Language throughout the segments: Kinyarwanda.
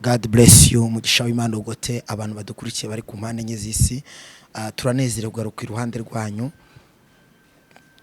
God bless you mugisha w'Imana ugote abantu badukurikiye bari ku mpande enye z'isi. Turanezererwa ku iruhande rwanyu.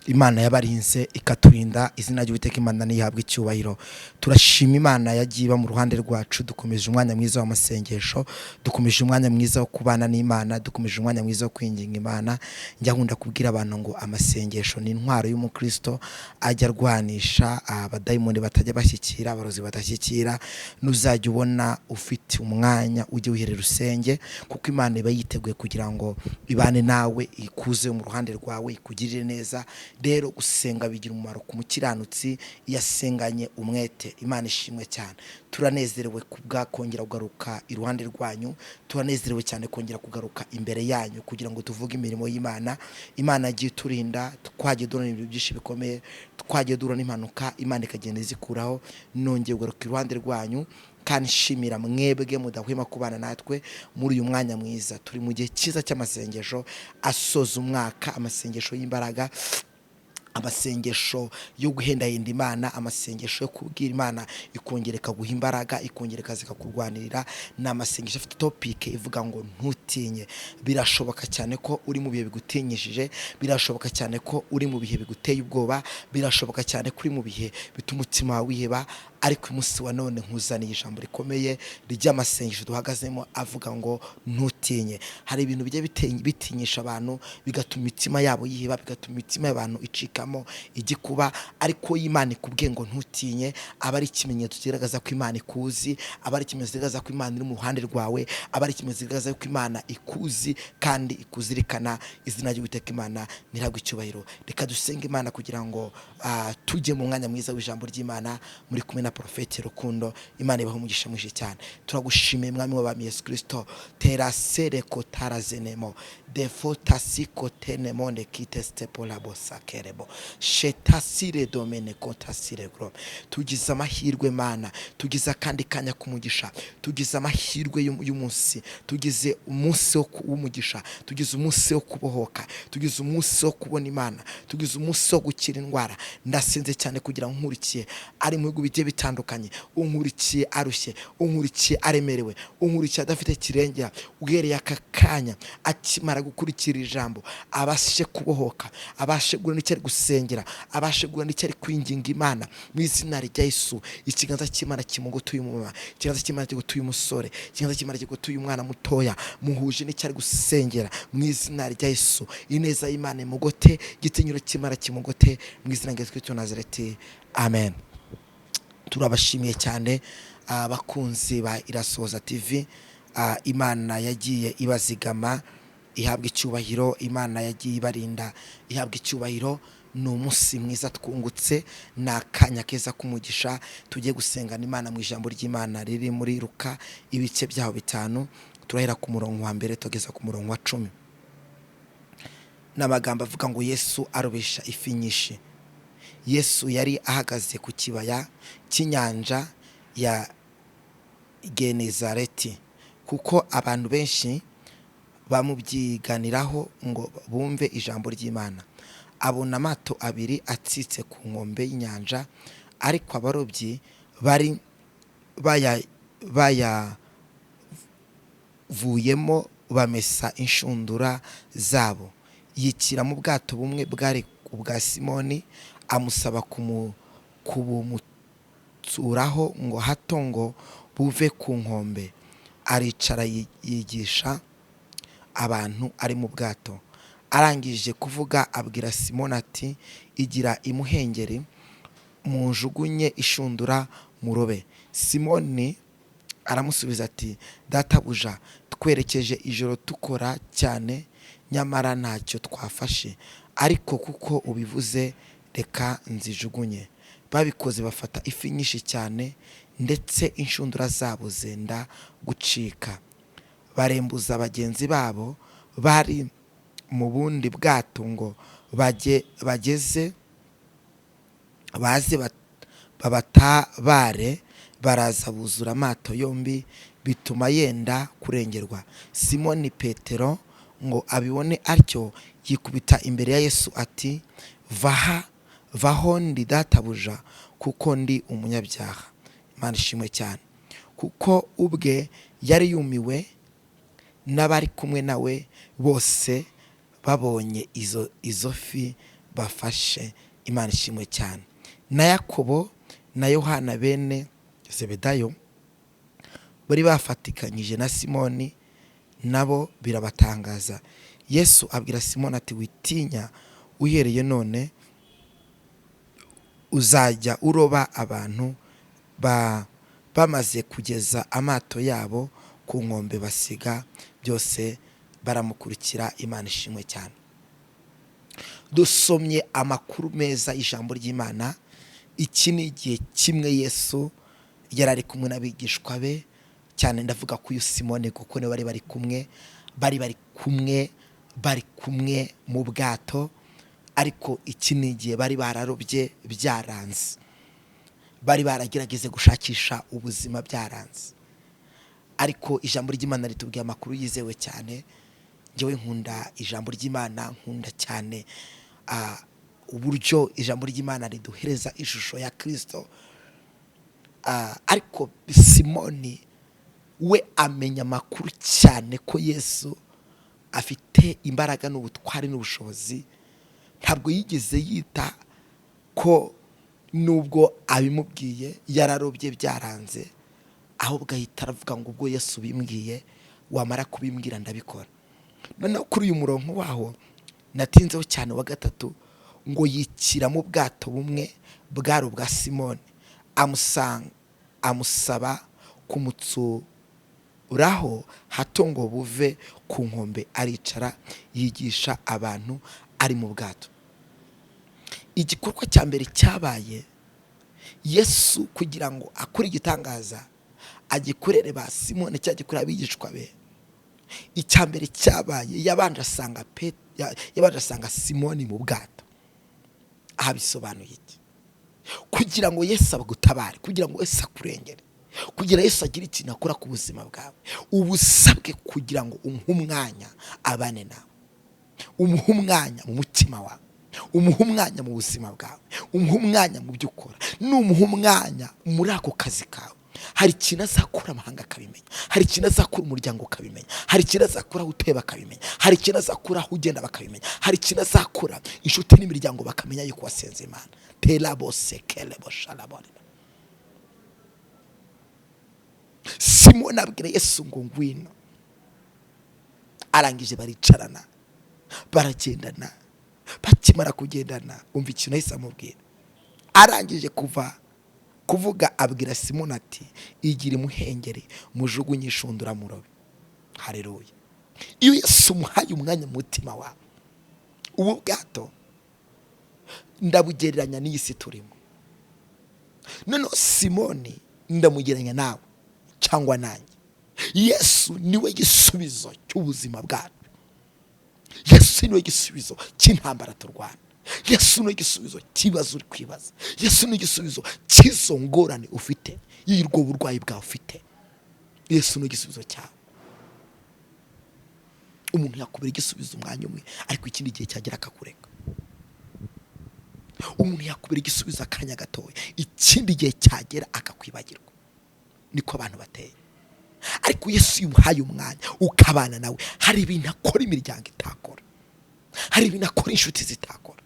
Imana yabarinze ikaturinda, izina ry'Uwiteka Imana nihabwe icyubahiro. Turashima Imana yagiye mu ruhande rwacu, dukomeje umwanya mwiza w'amasengesho, dukomeje umwanya mwiza wo kubana n'Imana, dukomeje umwanya mwiza wo kwinginga Imana. Njya nkunda kubwira abantu ngo amasengesho ni intwaro y'Umukristo ajya arwanisha abadayimoni batajya bashyikira, abarozi batashyikira. Nuzajya ubona ufite umwanya ujye wiherera usenge, kuko Imana iba yiteguye kugira ngo ibane nawe, ikuze mu ruhande rwawe, ikugirire neza. Rero gusenga bigira umumaro ku mukiranutsi yasenganye umwete. Imana ishimwe cyane. Turanezerewe kubwa kongera kugaruka iruhande rwanyu, turanezerewe cyane kongera kugaruka imbere yanyu kugira ngo tuvuge imirimo y'Imana. Imana yagiye turinda, twagiye durana ibintu byinshi bikomeye, twagiye durana impanuka, Imana ikagenda izikuraho. Nongeye kugaruka iruhande rwanyu kandi nshimira mwebwe mudahwema kubana natwe muri uyu mwanya mwiza. Turi mu gihe cyiza cy'amasengesho asoza umwaka, amasengesho y'imbaraga, amasengesho yo guhendahenda Imana, amasengesho yo kubwira Imana ikongereka guha imbaraga, ikongereka zikakurwanirira. Ni amasengesho afite topic ivuga ngo ntutinye. Birashoboka cyane ko uri mu bihe bigutinyishije, birashoboka cyane ko uri mu bihe biguteye ubwoba, birashoboka cyane ko uri mu bihe bituma umutima wawe wiheba. Ariko umunsi wa none nkuzaniye ijambo rikomeye ry'amasengesho duhagazemo avuga ngo ntutinye. Hari ibintu bijye bitinyisha abantu, bigatuma imitima yabo yiheba, bigatuma imitima y'abantu icikamo igikuba. Ariko Imana ikubwiye ngo ntutinye, aba ari ikimenyetso kigaragaza ko Imana ikuzi, aba ari ikimenyetso kigaragaza ko Imana iri mu ruhande rwawe, aba ari ikimenyetso kigaragaza ko Imana ikuzi kandi ikuzirikana. Izina ry'Uwiteka Imana nihabwe icyubahiro. Reka dusenge Imana kugira ngo tujye mu mwanya mwiza w'ijambo ry'Imana muri kumwe na Profete Rukundo. Imana ibaho umugisha mwinshi cyane. Turagushimiye mwami w'abami Yesu Kristo. Terasere ko tarazenemo defota siko tenemo nekite stepola bosa kerebo shetasire domene kotasire gro. Tugize amahirwe Mana, tugize kandi kanya kumugisha, tugize amahirwe y'umunsi, tugize umunsi w'umugisha, tugize umunsi wo kubohoka, tugize umunsi wo kubona Imana, tugize umunsi wo gukira indwara. Ndasenze cyane kugira ngo nkurikiye ari mu bihugu bigiye bitandukanye, unkurikiye arushye, unkurikiye aremerewe, unkurikiye adafite kirengera, uhereye aka kanya akimara gukurikira ijambo abashe kubohoka, abashe guhura n'icyari gusengera, abashe guhura n'icyari kwinginga Imana mu izina rya Yesu. Ikiganza cy'Imana kimugutuye umumama, ikiganza cy'Imana kigutuye umusore, ikiganza cy'Imana kigutuye umwana mutoya, muhuje n'icyari gusengera mu izina rya Yesu. Ineza y'Imana imugote, igitinyiro cy'Imana kimugote mu izina rya Yesu Kristo Nazareti. Amen. Turabashimiye cyane abakunzi ba IRASoHOZA TV. Imana yagiye ibazigama, ihabwa icyubahiro. Imana yagiye ibarinda, ihabwa icyubahiro. Ni umunsi mwiza twungutse, ni akanya keza kumugisha. Tugiye gusengana Imana mu ijambo ry'Imana riri muri Luka ibice byaho 5. Turahera ku murongo wa mbere tugeza ku murongo wa 10. N'amagambo avuga ngo Yesu arobesha ifi nyinshi. Yesu yari ahagaze ku kibaya cy'inyanja ya Genezareti, kuko abantu benshi bamubyiganiraho ngo bumve ijambo ry'Imana. Abona amato abiri atsitse ku nkombe y'inyanja, ariko abarobyi bari bayavuyemo bamesa inshundura zabo. Yikira mu bwato bumwe bwari ubwa Simoni, amusaba kubumutsuraho ngo hato ngo buve ku nkombe. Aricara yigisha abantu ari mu bwato. Arangije kuvuga abwira Simoni ati, igira imuhengeri munjugunye ishundura murobe. Simoni aramusubiza ati, databuja, twerekeje ijoro tukora cyane, nyamara ntacyo twafashe, ariko kuko ubivuze reka nzijugunye. Babikoze bafata ifi nyinshi cyane, ndetse inshundura zabo zenda gucika. Barembuza bagenzi babo bari mu bundi bwato ngo baze babatabare. Baraza buzura amato yombi, bituma yenda kurengerwa. Simoni Petero ngo abibone atyo, yikubita imbere ya Yesu ati, vaho ndi databuja, kuko ndi umunyabyaha. Imana ishimwe cyane. kuko ubwe yari yumiwe n'abari kumwe nawe bose babonye izo fi bafashe. Imana ishimwe cyane. Na Yakobo na Yohana bene Zebedayo bari bafatikanyije na Simoni, nabo birabatangaza. Yesu abwira Simoni ati witinya, uhereye none uzajya uroba abantu. Bamaze kugeza amato yabo ku nkombe basiga byose baramukurikira. Imana ishimwe cyane. Dusomye amakuru meza ijambo ry'Imana. Iki ni igihe kimwe Yesu yari ari kumwe n'abigishwa be, cyane ndavuga ku uyu Simoni kuko ne bari kumwe, bari kumwe mu bwato, ariko iki ni igihe bari bararobye byaranze, bari baragerageze gushakisha ubuzima byaranze, ariko ijambo ry'Imana ritubwiye amakuru yizewe cyane. Njyewe nkunda ijambo ry'Imana, nkunda cyane uburyo ijambo ry'Imana riduhereza ishusho ya Kristo. Ariko Simoni we amenya amakuru cyane ko Yesu afite imbaraga n'ubutwari n'ubushobozi. Ntabwo yigeze yita ko nubwo abimubwiye yararobye byaranze, ahubwo ahita aravuga ngo ubwo Yesu bimbwiye, wamara kubimbwira ndabikora. Noneho kuri uyu murongo waho natinzeho cyane wa gatatu, ngo yikira mu bwato bumwe bwari ubwa Simoni, amusaba kumutsuraho hato ngo buve ku nkombe. Aricara yigisha abantu ari mu bwato. Igikorwa cya mbere cyabaye Yesu kugira ngo akore igitangaza agikorere ba Simoni, cyagikorera abigishwa be. Icya mbere cyabaye yabanje asanga Simoni mu bwato. Aha bisobanuye iki? Kugira ngo Yesu abagutabare, kugira ngo Yesu akurengere, kugira Yesu agire ikintu akora ku buzima bwawe, ubusabwe kugira ngo umuhe umwanya abane nawe, umuhe umwanya mu mutima wawe, umuhe umwanya mu buzima bwawe, umuhe umwanya mu byo ukora, n'umuhe umwanya muri ako kazi kawe. Hari ikintu azakura amahanga akabimenya, hari ikintu azakura umuryango ukabimenya, hari ikintu azakura aho utuye bakabimenya, hari ikintu azakura aho ugenda bakabimenya, hari ikintu azakura inshuti n'imiryango bakamenya yuko wasenze Imana. Simoni abwira Yesu ngo ngwino. Arangije baricarana, baragendana. Bakimara kugendana, umva ikintu yahise amubwira. Arangije kuvuga abwira Simoni ati igira imuhengeri mujugunye inshundura murobe. Haleluya. Iyo Yesu umuhaye umwanya mu mutima wawe, ubu bwato ndabugereranya n'iyi si turimo. Noneho Simoni ndamugereranya nawe cyangwa nanjye. Yesu niwe gisubizo cy'ubuzima bwacu. Yesu niwe gisubizo cy'intambara turwana. Yesu niwe gisubizo kibazo uri kwibaza. Yesu niwe gisubizo cy'izo ngorane ufite, y'urwo burwayi bwawe ufite. Yesu niwe gisubizo cyawe. Umuntu yakubera igisubizo umwanya umwe, ariko ikindi gihe cyagera akakureka. Umuntu yakubera igisubizo akanya gatoya, ikindi gihe cyagera akakwibagirwa. Niko abantu bateye. Ariko Yesu yumuhaye umwanya ukabana nawe, hari ibintu akora imiryango itakora, hari ibintu akora inshuti zitakora,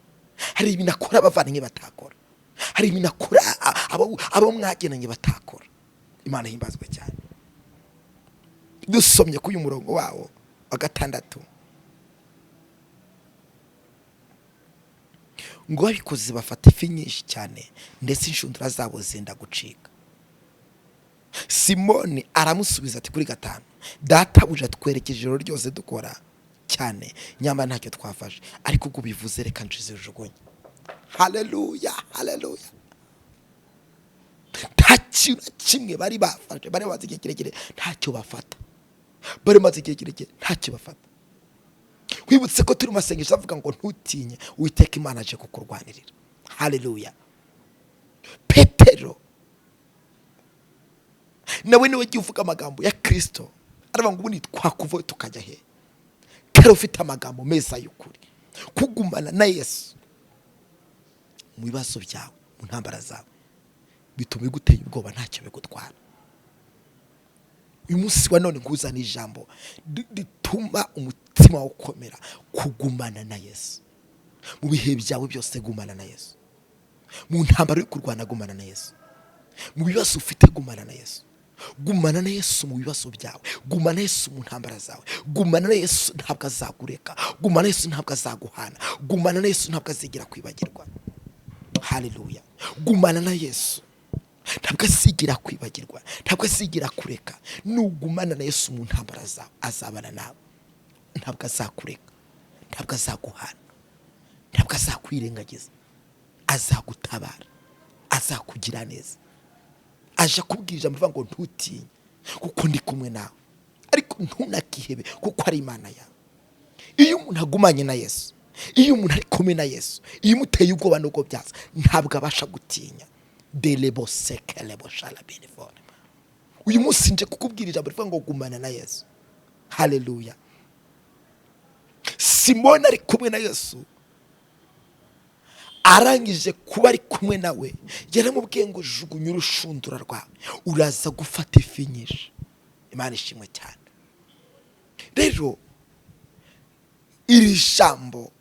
hari ibintu akora abavandimwe batakora, hari ibintu akora abo mwagenanye batakora. Imana himbazwe cyane. Dusomye ku uyu murongo wawo wa gatandatu, ngo abikoze bafata ifi nyinshi cyane, ndetse inshundura zabo zenda gucika. Simoni aramusubiza ati kuri gatanu, databuja twerekeje ijoro ryose dukora cyane, nyamba ntacyo twafashe, ariko ubwo bivuze reka njijugunye. Haleluya, haleluya. Nta kintu kimwe bari bafashe, bari bazi igihe kirekire ntacyo bafata, bari maze igihe kirekire ntacyo bafata. Wibutse ko turi mu masengesho avuga ngo ntutinye, Uwiteka Imana aje kukurwanirira. Haleluya. Petero nawe niwe uvuga amagambo ya Kristo, aravuga ngo ubundi twakuvoye tukajya he? Kare ufite amagambo meza y'ukuri, kugumana na Yesu mu bibazo byawe, mu ntambara zawe, bituma iguteye ubwoba ntacyo bigutwara. uyu munsi wa none nkuzana ijambo rituma umutima wawe ukomera, kugumana na Yesu. Mu bihe byawe byose gumana na Yesu. Mu ntambaro uri kurwana gumana na Yesu. Mu bibazo ufite gumana na Yesu. Gumana na Yesu mu bibazo byawe, gumana na Yesu mu ntambara zawe, gumana na Yesu ntabwo azagureka, gumana na Yesu ntabwo azaguhana, gumana na Yesu ntabwo azigira kwibagirwa. Haleluya. Gumana na Yesu ntabwo azigira kwibagirwa, ntabwo azigira kureka. Nugumana na Yesu mu ntambara zawe azabana nawe, ntabwo azakureka, ntabwo azaguhana, ntabwo azakwirengagiza, azagutabara, azakugira neza. Aje kubwira ijambo ngo ntutinye kuko ndi kumwe nawe, ariko ntunakihebe kuko ari Imana yawe. Iyo umuntu agumanye na Yesu, iyo umuntu ari kumwe na Yesu, iyo umuteye ubwoba n'ubwo byaza, ntabwo abasha gutinya. Delebo sekelebo shalabinifone. Uyu munsi nje kukubwira ijambo rivuga ngo gumana na Yesu. Haleluya. Simoni ari kumwe na Yesu, arangije kuba ari kumwe nawe, yaramubwiye ngo jugunya urushundura rwawe, uraza gufata ifi nyinshi. Imana ishimwe cyane. Rero iri jambo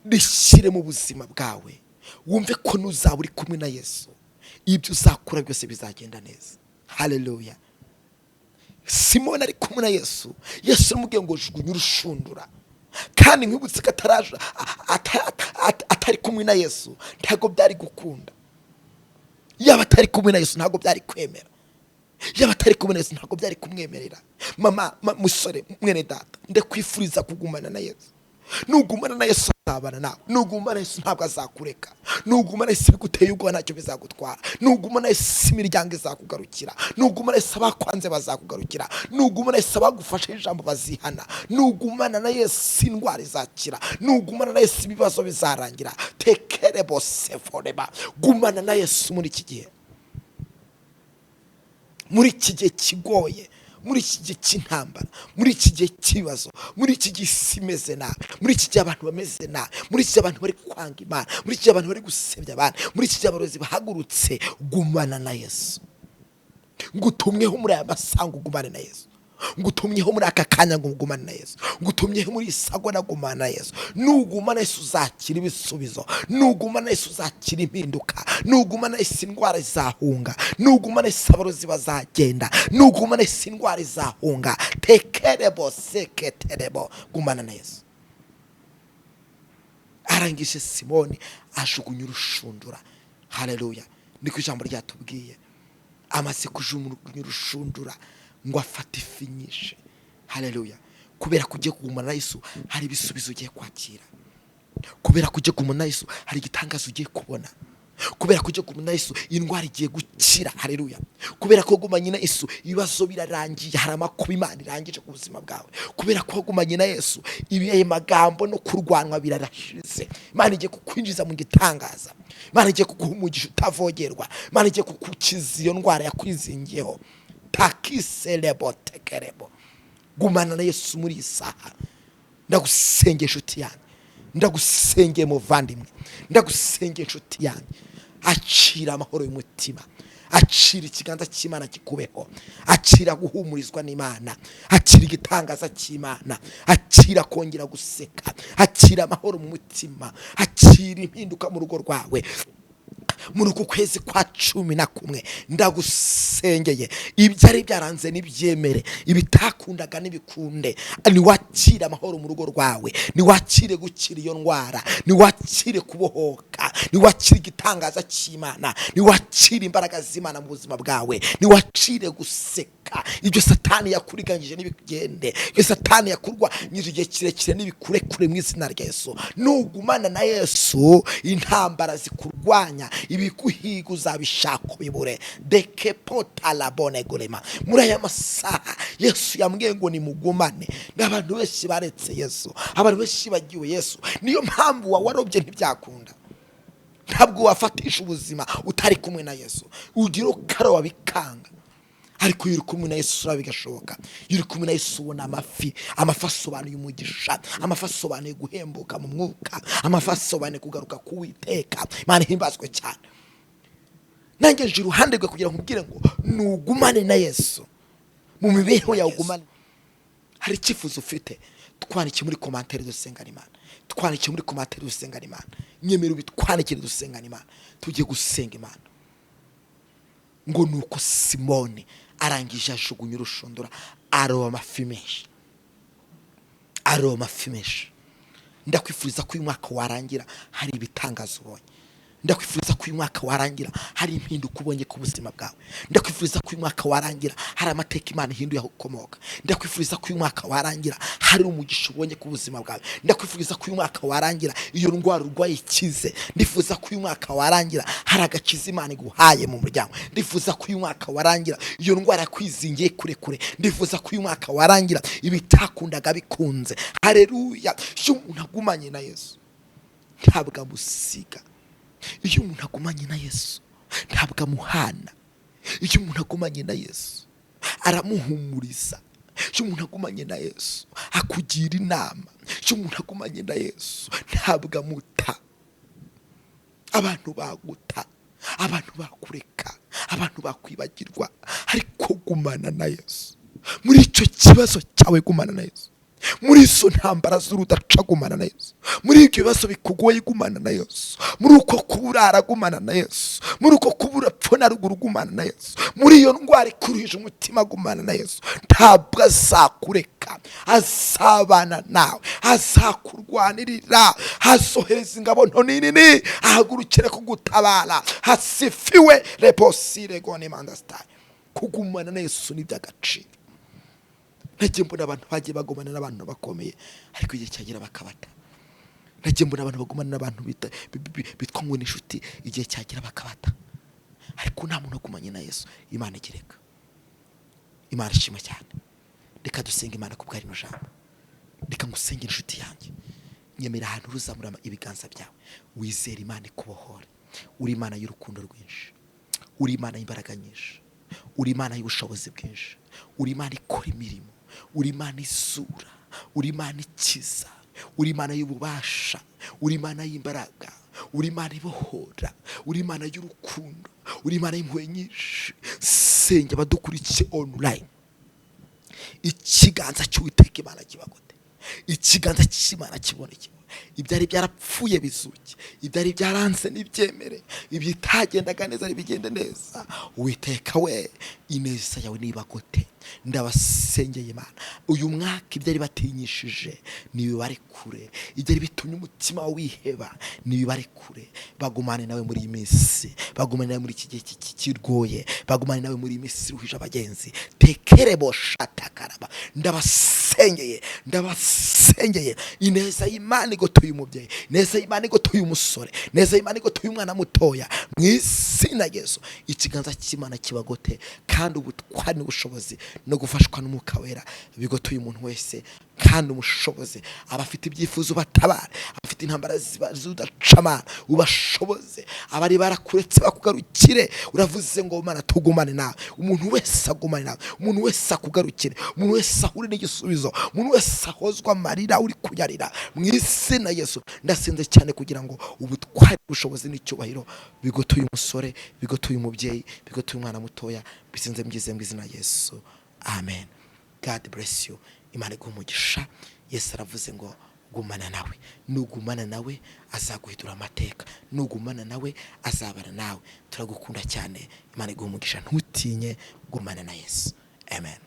rishyire mu buzima bwawe, wumve ko nuzaba uri kumwe na Yesu, ibyo uzakora byose bizagenda neza. Haleluya. Simoni ari kumwe na Yesu, Yesu aramubwiye ngo jugunya urushundura. Kandi nkibutse ko atari kumwe na Yesu ntago byari gukunda. Yaba atari kumwe na Yesu ntago byari kwemera. Yaba atari kumwe na Yesu ntago byari kumwemerera. Mama, musore, mwene data, ndakwifuriza kugumana na Yesu. Nugumana na Yesu azabana nawe. Nugumana na Yesu ntabwo azakureka. Nugumana na Yesu biguteye ubwoba ntacyo bizagutwara. Nugumana na Yesu imiryango izakugarukira. Nugumana na Yesu abakwanze bazakugarukira. Nugumana na Yesu abagufashe ijambo bazihana. Nugumana na Yesu indwara izakira. Nugumana na Yesu ibibazo bizarangira. Tekerebo seforeba. Gumana na Yesu muri iki gihe. Muri iki gihe kigoye, muri iki gihe cy'intambara, muri iki gihe cy'ibibazo, muri iki gihe simeze nabi, muri iki gihe abantu bameze nabi, muri iki gihe abantu bari kwanga Imana, muri iki gihe abantu bari gusebya abantu, muri iki gihe abarozi bahagurutse, gumana na Yesu. Ngutumyeho muri aya masango gumane na Yesu. Ngutumyeho muri aka kanya ngo gumane na Yesu. Ngutumyeho muri isago na gumana na Yesu. Nugumana na Yesu uzakira ibisubizo. Nugumana na Yesu uzakira impinduka. Nugumana na Yesu indwara izahunga. Nugumana na Yesu abarozi bazagenda. Nugumana na Yesu indwara izahunga. Tekerebo seketerebo. Gumana na Yesu. Arangije Simoni ajugunya urushundura. Haleluya. Niko ijambo ryatubwiye. Amaze kujugunya urushundura ngo afate ifi nyinshi. Haleluya. Kubera kujye kugumana na Yesu hari ibisubizo ugiye kwakira. Kubera kujye kugumana na Yesu hari igitangazo ugiye kubona. Kubera kujye kugumana na Yesu indwara igiye gukira. Haleluya. Kubera ko gumanye na Yesu ibibazo birarangiye, hari amakuba Imana irangije ku buzima bwawe. Kubera ko gumanye na Yesu ibiye magambo no kurwanwa birarashize. Imana igiye kukwinjiza mu gitangaza. Imana igiye kuguha umugisha utavogerwa. Imana igiye kukukiza iyo ndwara yakwizingiyeho. Takiselebo tekerebo. Gumana na Yesu muri isaha. Ndagusengeye inshuti yanjye, ndagusengeye muvandimwe, ndagusengeye inshuti yanjye. Acira amahoro y'umutima, acira ikiganza cy'Imana kikubeho, acira guhumurizwa n'Imana, acira igitangaza cy'Imana, acira kongera guseka, acira amahoro mu mutima, acira impinduka mu rugo rwawe. Muri uku kwezi kwa 11 ndagusengeye ibyari byaranze nibyemere, ibitakundaga nibikunde. Ni wakire amahoro mu rugo rwawe, ni wakire gukira iyo ndwara, ni wakire kubohoka, ni wakire igitangaza cy'Imana, ni wakire imbaraga z'Imana mu buzima bwawe, ni wakire guseka. Ibyo Satani yakuriganyije nibigende, ibyo Satani yakurwa nyije kirekire nibikurekure mu izina rya Yesu. Nugumana na Yesu intambara zikurwanya, ibikuhiga uzabishaka bibure. Deke potala bone gulema. Muri aya masaha Yesu yambwiye ngo nimugumane. N'abantu benshi baretse Yesu, abantu benshi bagiwe Yesu. Niyo mpamvu warobye ntibyakunda. Ntabwo wafatisha ubuzima utari kumwe na Yesu. Ugira ukaro wabikanga. Ariko yuri kumwe na Yesu urabigashoboka. Yuri kumwe na Yesu ubona amafi asobanuye umugisha, amafi asobanuye guhembuka mu mwuka, amafi asobanuye kugaruka kuwiteka. Imana himbazwe cyane. Nangeje iruhande rwe kugira nkubwire ngo nugumane na Yesu. mu mibereho yawe ugumane. Hari icyifuzo ufite, twandike muri commentaire dusengana Imana. Twandike muri commentaire dusengana Imana. Nyemera ubitwandikire dusengana Imana. Tujye gusenga Imana. Ngo nuko Simoni arangije ajugunya urushundura aroba amafi menshi. Aroba amafi menshi. Ndakwifuriza ko uyu mwaka warangira hari ibitangazo ubonye. Ndakwifuriza ko uyu mwaka warangira hari impinduka ubonye ku buzima bwawe. Ndakwifuriza ko uyu mwaka warangira hari amateka Imana ihinduye aho ukomoka. Ndakwifuriza ko uyu mwaka warangira hari umugisha ubonye ku buzima bwawe. Ndakwifuriza ko uyu mwaka warangira iyo ndwara urwaye ikize. Ndifuza ko uyu mwaka warangira hari agakiza Imana iguhaye mu muryango. Ndifuza ko uyu mwaka warangira iyo ndwara kwizingiye kure kure. Ndifuza ko uyu mwaka warangira ibitakundaga bikunze. Haleluya. Iyo umuntu agumanye na Yesu ntabwo amusiga. Iyo umuntu agumanye na Yesu ntabwo amuhana. Iyo umuntu agumanye na Yesu aramuhumuriza. Iyo umuntu agumanye na Yesu akugira inama. Iyo umuntu agumanye na Yesu ntabwo amuta. Abantu baguta, abantu bakureka, abantu bakwibagirwa, ariko gumana na Yesu. Muri icyo kibazo cyawe gumana na Yesu. Muri izo ntambara z'urudaca gumana na Yesu. Muri ibyo bibazo bikugoye gumana na Yesu. Muri uko kuburara gumana na Yesu. Muri uko kubura pfo na ruguru gumana na Yesu. Muri iyo ndwara ikuruhije umutima gumana na Yesu. Ntabwo azakureka, azabana nawe, azakurwanirira, azohereza ingabo nto nini, ahagurukire kugutabara. Hasifiwe reposire gone mandastai. Kugumana na Yesu ni by'agaciro. Nagiye mbona abantu bagiye bagumana n'abantu bakomeye ariko igihe cyagira bakabata. Nagiye mbona abantu bagumana n'abantu bitwa ngo n'inshuti igihe cyagira bakabata. Ariko nta muntu agumanye na Yesu Imana igireka. Imana ishimwe cyane. Reka dusenga Imana ku bwari no jambo. Reka ngusengera inshuti yanjye. Nyemera ahantu ruzamura ibiganza byawe. Wizera Imana ikubohore. Uri Imana y'urukundo rwinshi. Uri Imana y'imbaraga nyinshi. Uri Imana y'ubushobozi bwinshi. Uri Imana ikora imirimo. Uri Imana isura. Uri Imana ikiza. Uri Imana y'ububasha. Uri Imana y'imbaraga. Uri Imana ibohora. Uri Imana y'urukundo. Uri Imana y'impuhwe nyinshi. Senga badukurikiye online. Ikiganza cy'Uwiteka Imana kibagote. Ikiganza cy'Imana kiboneke. Ibyari byarapfuye bizuke. Ibyari byaranze nibyemere. Ibyitagendaga neza bigende neza. Uwiteka we ineza yawe nibagote. Ndabasengeye Imana. Uyu mwaka ibyari batinyishije nibibare kure. Ibyari bitumye umutima wiheba nibibare kure. Bagumane nawe muri iyi minsi. Bagumane nawe muri iki gihe kirgoye. Bagumane nawe muri iyi minsi ruhije abagenzi. Tekerebo shatakaraba. Ndabasengeye. Ineza y'Imana igotoye umubyeyi. Neza y'Imana igotoye umusore. Neza y'Imana igotoye umwana mutoya. Mu izina Yesu ikiganza cy'Imana kibagote kandi ubutwari n'ubushobozi no gufashwa n'Umwuka Wera bigotoye umuntu wese kandi umushoboze. Abafite ibyifuzo batabara. Abafite intambara zudacama ubashoboze. Abari barakuretse bakugarukire. Uravuze ngo Mana tugumane nawe. Umuntu wese agumane nawe. Umuntu wese akugarukire. Umuntu wese ahure n'igisubizo. Umuntu wese ahozwa amarira uri kuyarira. Mu izina Yesu ndasenze cyane kugira ngo ubutwari bushobozi n'icyubahiro bigotoye umusore, bigotoye umubyeyi, bigotoye umwana mutoya. Bisenze mgize mu izina Yesu. Amen. God bless you. Imana igumugisha. Yesu aravuze ngo gumana nawe. Nugumana nawe azaguhindura amateka. Nugumana nawe azabana nawe. Turagukunda cyane. Imana igumugisha. Ntutinye gumana na Yesu. Amen.